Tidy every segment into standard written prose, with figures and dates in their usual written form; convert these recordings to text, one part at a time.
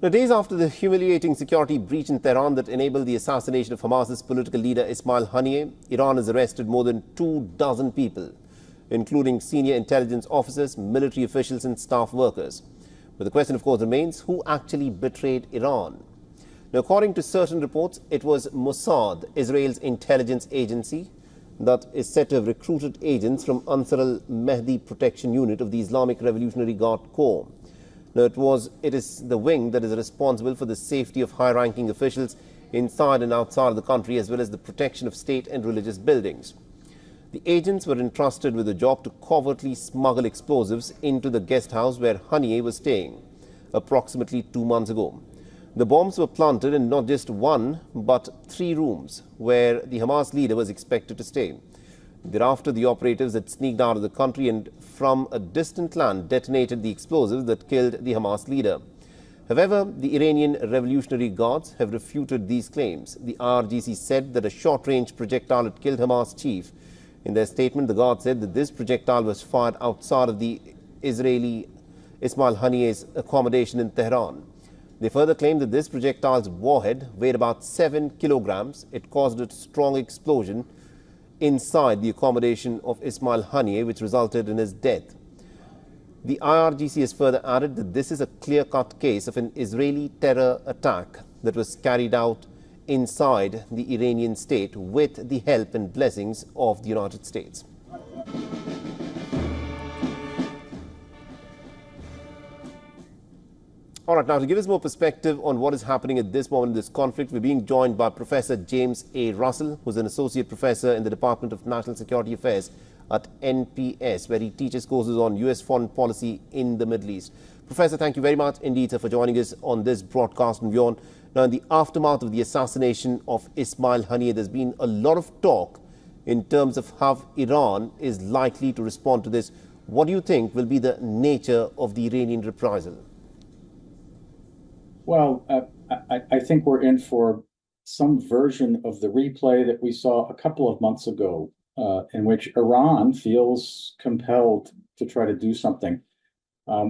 Now, days after the humiliating security breach in Tehran that enabled the assassination of Hamas's political leader Ismail Haniyeh, Iran has arrested more than 24 people, including senior intelligence officers, military officials and staff workers. But the question, of course, remains, who actually betrayed Iran? Now, according to certain reports, it was Mossad, Israel's intelligence agency, that is said to have recruited agents from Ansar al-Mahdi protection unit of the Islamic Revolutionary Guard Corps. Now, it is the wing that is responsible for the safety of high-ranking officials inside and outside of the country, as well as the protection of state and religious buildings. The agents were entrusted with the job to covertly smuggle explosives into the guest house where Haniyeh was staying approximately 2 months ago. The bombs were planted in not just one, but 3 rooms where the Hamas leader was expected to stay. Thereafter, the operatives had sneaked out of the country and from a distant land detonated the explosives that killed the Hamas leader. However, the Iranian Revolutionary Guards have refuted these claims. The IRGC said that a short-range projectile had killed Hamas chief. In their statement, the Guards said that this projectile was fired outside of the Israeli Ismail Haniyeh's accommodation in Tehran. They further claimed that this projectile's warhead weighed about 7 kilograms. It caused a strong explosion inside the accommodation of Ismail Haniyeh, which resulted in his death. The IRGC has further added that this is a clear-cut case of an Israeli terror attack that was carried out inside the Iranian state with the help and blessings of the United States. All right, now to give us more perspective on what is happening at this moment in this conflict, we're being joined by Professor James A. Russell, who's an associate professor in the Department of National Security Affairs at NPS, where he teaches courses on U.S. foreign policy in the Middle East. Professor, thank you very much indeed, sir, for joining us on this broadcast on WION. Now, in the aftermath of the assassination of Ismail Haniyeh, there's been a lot of talk in terms of how Iran is likely to respond to this. What do you think will be the nature of the Iranian reprisal? Well, I think we're in for some version of the replay that we saw a couple of months ago, in which Iran feels compelled to try to do something.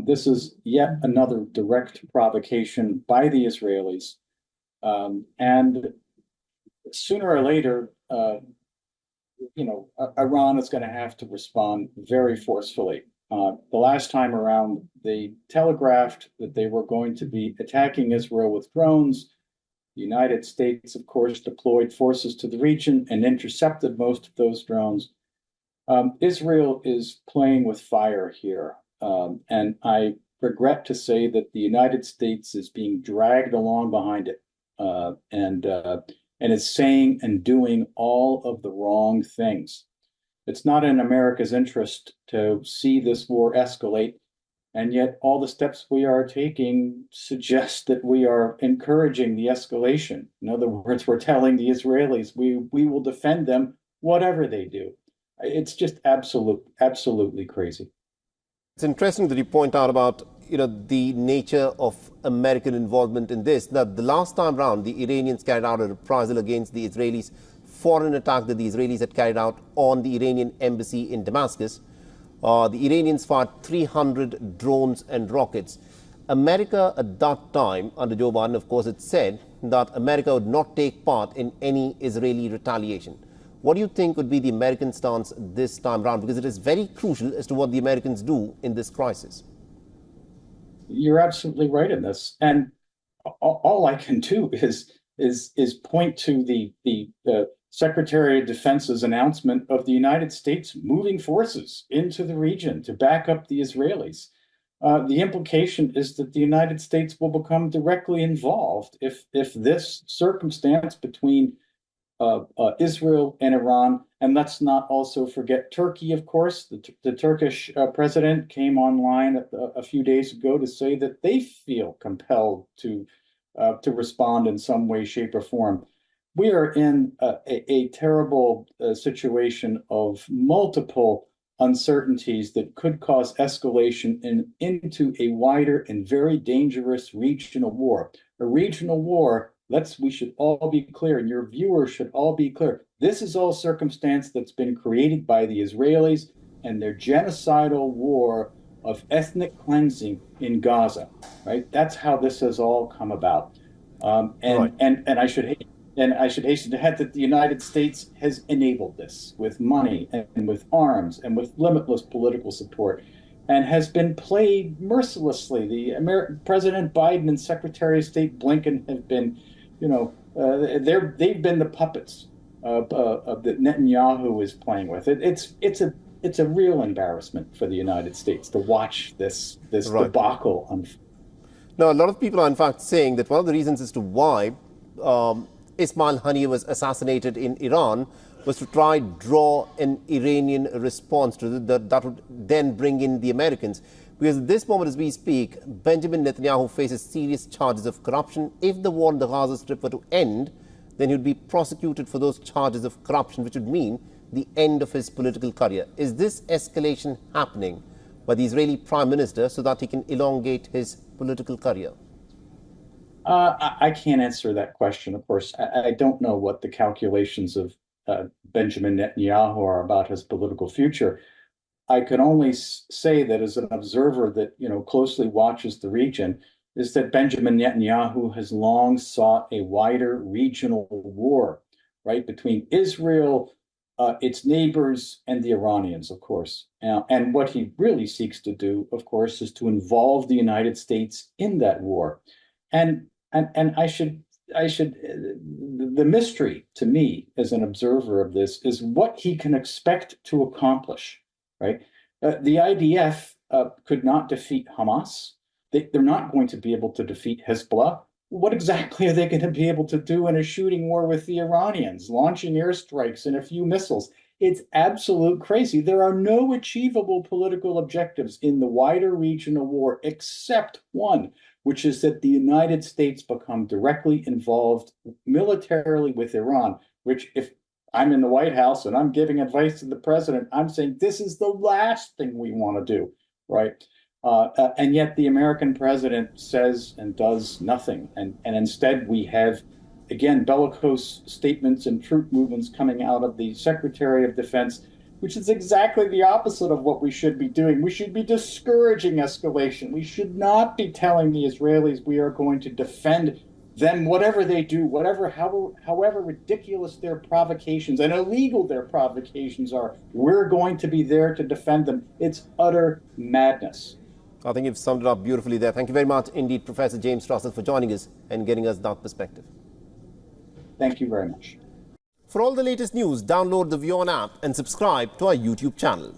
This is yet another direct provocation by the Israelis. And sooner or later, Iran is going to have to respond very forcefully. The last time around, they telegraphed that they were going to be attacking Israel with drones. The United States, of course, deployed forces to the region and intercepted most of those drones. Israel is playing with fire here. And I regret to say that the United States is being dragged along behind it and is saying and doing all of the wrong things. It's not in America's interest to see this war escalate, and yet all the steps we are taking suggest that we are encouraging the escalation. In other words, we're telling the Israelis we will defend them whatever they do. It's just absolutely crazy. It's interesting that you point out about the nature of American involvement in this. Now, the last time round, the Iranians carried out a reprisal against the Israelis' foreign attack that the Israelis had carried out on the Iranian embassy in Damascus. The Iranians fired 300 drones and rockets. America at that time, under Joe Biden, of course, had said that America would not take part in any Israeli retaliation. What do you think would be the American stance this time around? Because it is very crucial as to what the Americans do in this crisis. You're absolutely right in this. And all I can do is point to the Secretary of Defense's announcement of the United States moving forces into the region to back up the Israelis. The implication is that the United States will become directly involved if this circumstance between Israel and Iran, and let's not also forget Turkey, of course. The Turkish president came online a few days ago to say that they feel compelled to respond in some way, shape, or form. We are in a terrible situation of multiple uncertainties that could cause escalation into a wider and very dangerous regional war. A regional war, we should all be clear, and your viewers should all be clear. This is all circumstance that's been created by the Israelis and their genocidal war of ethnic cleansing in Gaza, right? That's how this has all come about. And I should hasten to add that the United States has enabled this with money and with arms and with limitless political support, and has been played mercilessly. President Biden and Secretary of State Blinken have been, they've been the puppets of that Netanyahu is playing with. It's a real embarrassment for the United States to watch this debacle unfold. Now, a lot of people are in fact saying that one of the reasons as to why Ismail Haniyeh was assassinated in Iran was to try draw an Iranian response to that would then bring in the Americans. Because at this moment as we speak, Benjamin Netanyahu faces serious charges of corruption. If the war in the Gaza Strip were to end, then he would be prosecuted for those charges of corruption, which would mean the end of his political career. Is this escalation happening by the Israeli Prime Minister so that he can elongate his political career? I can't answer that question, of course. I don't know what the calculations of Benjamin Netanyahu are about his political future. I can only say that as an observer that closely watches the region, is that Benjamin Netanyahu has long sought a wider regional war, right, between Israel, its neighbors, and the Iranians, of course. And what he really seeks to do, of course, is to involve the United States in that war. And the mystery to me as an observer of this is what he can expect to accomplish, right? The IDF could not defeat Hamas. They're not going to be able to defeat Hezbollah. What exactly are they going to be able to do in a shooting war with the Iranians, launching airstrikes and a few missiles? It's absolute crazy. There are no achievable political objectives in the wider regional war except one, which is that the United States become directly involved militarily with Iran, which if I'm in the White House and I'm giving advice to the president, I'm saying this is the last thing we want to do, right? And yet the American president says and does nothing. And instead we have, again, bellicose statements and troop movements coming out of the Secretary of Defense, which is exactly the opposite of what we should be doing. We should be discouraging escalation. We should not be telling the Israelis we are going to defend them, whatever they do, however ridiculous their provocations and illegal their provocations are. We're going to be there to defend them. It's utter madness. I think you've summed it up beautifully there. Thank you very much indeed, Professor James Russell, for joining us and getting us that perspective. Thank you very much. For all the latest news, download the WION app and subscribe to our YouTube channel.